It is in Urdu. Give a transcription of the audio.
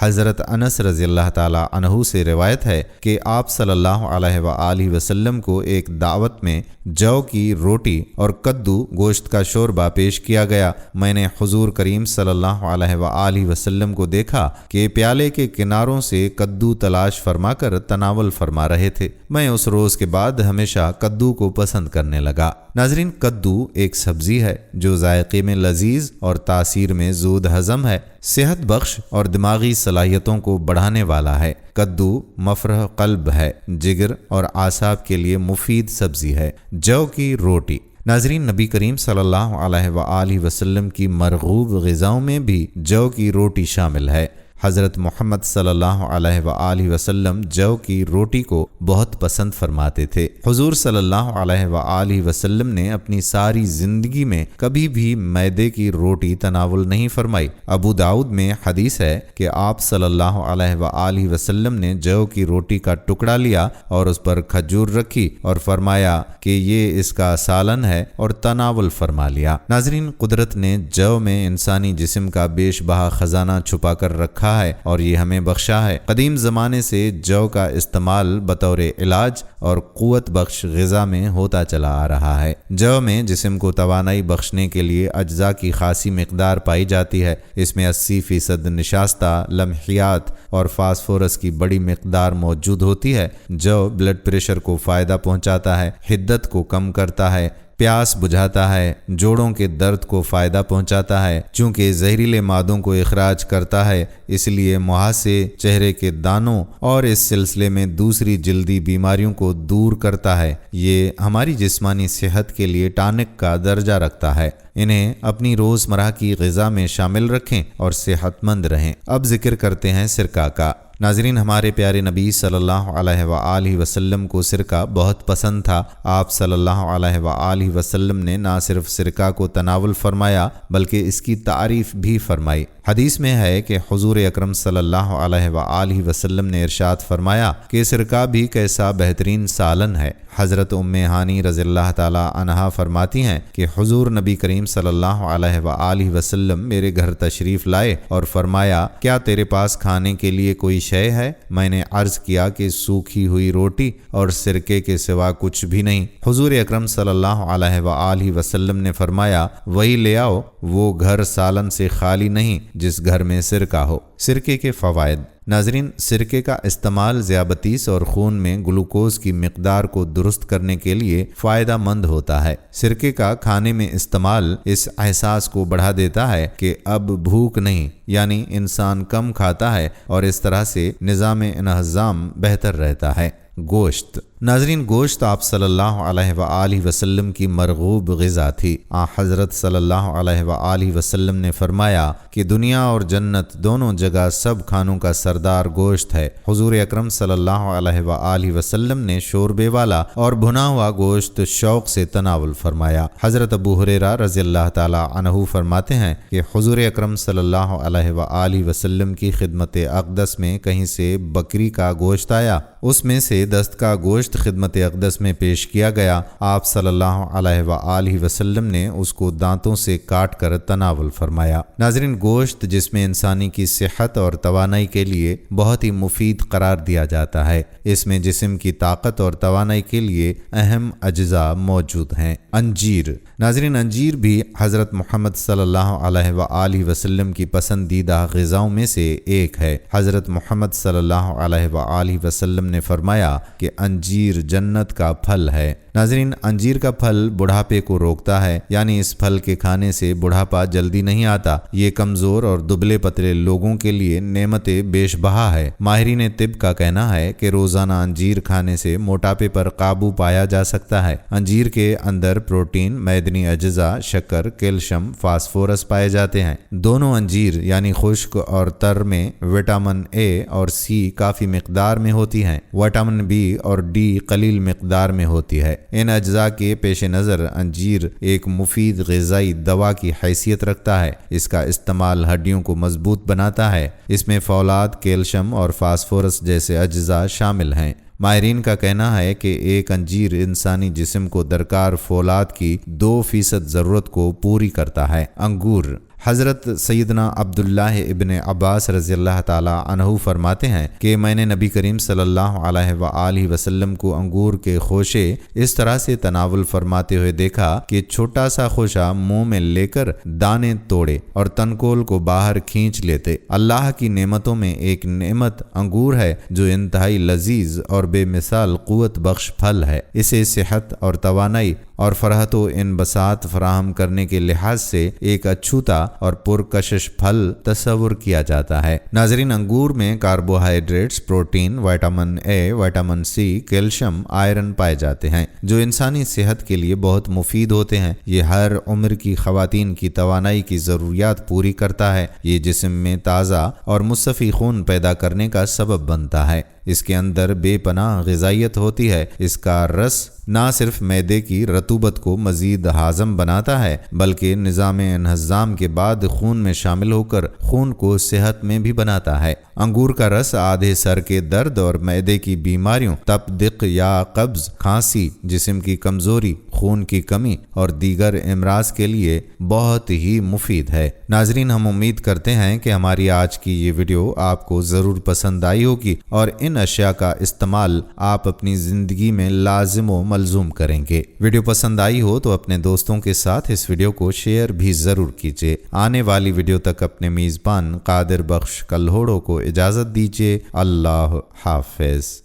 حضرت انس رضی اللہ تعالی عنہ سے روایت ہے کہ آپ صلی اللہ علیہ وآلہ وسلم کو ایک دعوت میں جو کی روٹی اور کدو گوشت کا شوربہ پیش کیا گیا۔ میں نے حضور کریم صلی اللہ علیہ وآلہ وسلم کو دیکھا کہ پیالے کے کناروں سے کدو تلاش فرما کر تناول فرما رہے تھے۔ میں اس روز کے بعد ہمیشہ کدو کو پسند کرنے لگا۔ ناظرین، کدو ایک سبزی ہے جو ذائقے میں لذیذ اور تاثیر میں زود ہضم ہے، صحت بخش اور دماغی صلاحیتوں کو بڑھانے والا ہے۔ کدو مفرح قلب ہے، جگر اور اعصاب کے لیے مفید سبزی ہے۔ جو کی روٹی۔ ناظرین، نبی کریم صلی اللہ علیہ وآلہ وسلم کی مرغوب غذاؤں میں بھی جو کی روٹی شامل ہے۔ حضرت محمد صلی اللہ علیہ وآلہ وسلم جو کی روٹی کو بہت پسند فرماتے تھے۔ حضور صلی اللہ علیہ وآلہ وسلم نے اپنی ساری زندگی میں کبھی بھی میدے کی روٹی تناول نہیں فرمائی۔ ابو داؤد میں حدیث ہے کہ آپ صلی اللہ علیہ وآلہ وسلم نے جو کی روٹی کا ٹکڑا لیا اور اس پر کھجور رکھی اور فرمایا کہ یہ اس کا سالن ہے اور تناول فرما لیا۔ ناظرین، قدرت نے جو میں انسانی جسم کا بیش بہا خزانہ چھپا کر رکھا ہے اور یہ ہمیں بخشا ہے۔ قدیم زمانے سے جو کا استعمال بطور علاج اور قوت بخش غذا میں ہوتا چلا آ رہا ہے۔ جو میں جسم کو توانائی بخشنے کے لیے اجزاء کی خاصی مقدار پائی جاتی ہے۔ اس میں 80% نشاستہ، لمحیات اور فاسفورس کی بڑی مقدار موجود ہوتی ہے۔ جو بلڈ پریشر کو فائدہ پہنچاتا ہے، حدت کو کم کرتا ہے، پیاس بجھاتا ہے، جوڑوں کے درد کو فائدہ پہنچاتا ہے۔ چونکہ زہریلے مادوں کو اخراج کرتا ہے، اس لیے مہاسے، چہرے کے دانوں اور اس سلسلے میں دوسری جلدی بیماریوں کو دور کرتا ہے۔ یہ ہماری جسمانی صحت کے لیے ٹانک کا درجہ رکھتا ہے۔ انہیں اپنی روزمرہ کی غذا میں شامل رکھیں اور صحت مند رہیں۔ اب ذکر کرتے ہیں سرکہ کا۔ ناظرین، ہمارے پیارے نبی صلی اللہ علیہ وآلہ وسلم کو سرکہ بہت پسند تھا۔ آپ صلی اللہ علیہ وآلہ وسلم نے نہ صرف سرکہ کو تناول فرمایا بلکہ اس کی تعریف بھی فرمائی۔ حدیث میں ہے کہ حضور اکرم صلی اللہ علیہ وآلہ وسلم نے ارشاد فرمایا کہ سرکہ بھی کیسا بہترین سالن ہے۔ حضرت ام ہانی رضی اللہ تعالی عنہا فرماتی ہیں کہ حضور نبی کریم صلی اللہ علیہ وآلہ وسلم میرے گھر تشریف لائے اور فرمایا، کیا تیرے پاس کھانے کے لیے کوئی شے ہے؟ میں نے عرض کیا کہ سوکھی ہوئی روٹی اور سرکے کے سوا کچھ بھی نہیں۔ حضور اکرم صلی اللہ علیہ وآلہ وسلم نے فرمایا، وہی لے آؤ، وہ گھر سالن سے خالی نہیں جس گھر میں سرکہ ہو۔ سرکے کے فوائد۔ ناظرین، سرکے کا استعمال ذیابیطس اور خون میں گلوکوز کی مقدار کو درست کرنے کے لیے فائدہ مند ہوتا ہے۔ سرکے کا کھانے میں استعمال اس احساس کو بڑھا دیتا ہے کہ اب بھوک نہیں، یعنی انسان کم کھاتا ہے اور اس طرح سے نظام انہضام بہتر رہتا ہے۔ گوشت۔ ناظرین، گوشت آپ صلی اللہ علیہ وآلہ وسلم کی مرغوب غذا تھی۔ حضرت صلی اللہ علیہ وآلہ وسلم نے فرمایا کہ دنیا اور جنت دونوں جگہ سب کھانوں کا سردار گوشت ہے۔ حضور اکرم صلی اللہ علیہ وآلہ وسلم نے شوربے والا اور بھنا ہوا گوشت شوق سے تناول فرمایا۔ حضرت ابو ہریرہ رضی اللہ تعالی عنہ فرماتے ہیں کہ حضور اکرم صلی اللہ علیہ وآلہ وسلم کی خدمت اقدس میں کہیں سے بکری کا گوشت آیا، اس میں سے دست کا گوشت خدمت اقدس میں پیش کیا گیا۔ آپ صلی اللہ علیہ وآلہ وسلم نے اس کو دانتوں سے کاٹ کر تناول فرمایا۔ ناظرین، گوشت جس میں انسانی کی صحت اور توانائی کے لیے بہت ہی مفید قرار دیا جاتا ہے۔ اس میں جسم کی طاقت اور توانائی کے لیے اہم اجزاء موجود ہیں۔ انجیر۔ ناظرین، انجیر بھی حضرت محمد صلی اللہ علیہ وآلہ وسلم کی پسندیدہ غذاؤں میں سے ایک ہے۔ حضرت محمد صلی اللہ علیہ وآلہ وسلم نے فرمایا کہ انجیر جنت کا پھل ہے۔ ناظرین، انجیر کا پھل بڑھاپے کو روکتا ہے، یعنی اس پھل کے کھانے سے بڑھاپا جلدی نہیں آتا۔ یہ کمزور اور دبلے پتلے لوگوں کے لیے نعمت بیش بہا ہے۔ ماہرین طب کا کہنا ہے کہ روزانہ انجیر کھانے سے موٹاپے پر قابو پایا جا سکتا ہے۔ انجیر کے اندر پروٹین، معدنی اجزاء، شکر، کیلشیم، فاسفورس پائے جاتے ہیں۔ دونوں انجیر یعنی خشک اور تر میں وٹامن اے اور سی کافی مقدار میں ہوتی ہیں۔ وٹامن بی اور ڈی قلیل مقدار میں ہوتی ہے۔ ان اجزاء کے پیش نظر انجیر ایک مفید غذائی دوا کی حیثیت رکھتا ہے۔ اس کا استعمال ہڈیوں کو مضبوط بناتا ہے۔ اس میں فولاد، کیلشیم اور فاسفورس جیسے اجزاء شامل ہیں۔ ماہرین کا کہنا ہے کہ ایک انجیر انسانی جسم کو درکار فولاد کی 2% ضرورت کو پوری کرتا ہے۔ انگور۔ حضرت سیدنا عبداللہ ابن عباس رضی اللہ تعالی عنہ فرماتے ہیں کہ میں نے نبی کریم صلی اللہ علیہ وآلہ وسلم کو انگور کے خوشے اس طرح سے تناول فرماتے ہوئے دیکھا کہ چھوٹا سا خوشہ منہ میں لے کر دانے توڑے اور تنکول کو باہر کھینچ لیتے۔ اللہ کی نعمتوں میں ایک نعمت انگور ہے جو انتہائی لذیذ اور بے مثال قوت بخش پھل ہے۔ اسے صحت اور توانائی اور فرحت و انبساط فراہم کرنے کے لحاظ سے ایک اچھوتا اور پرکشش پھل تصور کیا جاتا ہے۔ ناظرین، انگور میں carbohydrates, protein, vitamin A, vitamin C, calcium, iron پائے جاتے ہیں جو انسانی صحت کے لیے بہت مفید ہوتے ہیں۔ یہ ہر عمر کی خواتین کی توانائی کی ضروریات پوری کرتا ہے۔ یہ جسم میں تازہ اور مصفی خون پیدا کرنے کا سبب بنتا ہے۔ اس کے اندر بے پناہ غذائیت ہوتی ہے۔ اس کا رس نہ صرف معدے کی رطوبت کو مزید ہاضم بناتا ہے بلکہ نظام انہضام کے بعد خون میں شامل ہو کر خون کو صحت میں بھی بناتا ہے۔ انگور کا رس آدھے سر کے درد اور معدے کی بیماریوں، تپ دق یا قبض، کھانسی، جسم کی کمزوری، خون کی کمی اور دیگر امراض کے لیے بہت ہی مفید ہے۔ ناظرین، ہم امید کرتے ہیں کہ ہماری آج کی یہ ویڈیو آپ کو ضرور پسند آئی ہوگی اور ان اشیاء کا استعمال آپ اپنی زندگی میں لازم و ملزوم کریں گے۔ ویڈیو پسند آئی ہو تو اپنے دوستوں کے ساتھ اس ویڈیو کو شیئر بھی ضرور کیجیے۔ آنے والی ویڈیو تک اپنے میزبان قادر بخش کلہوڑوں کو اجازت دیجیے۔ اللہ حافظ۔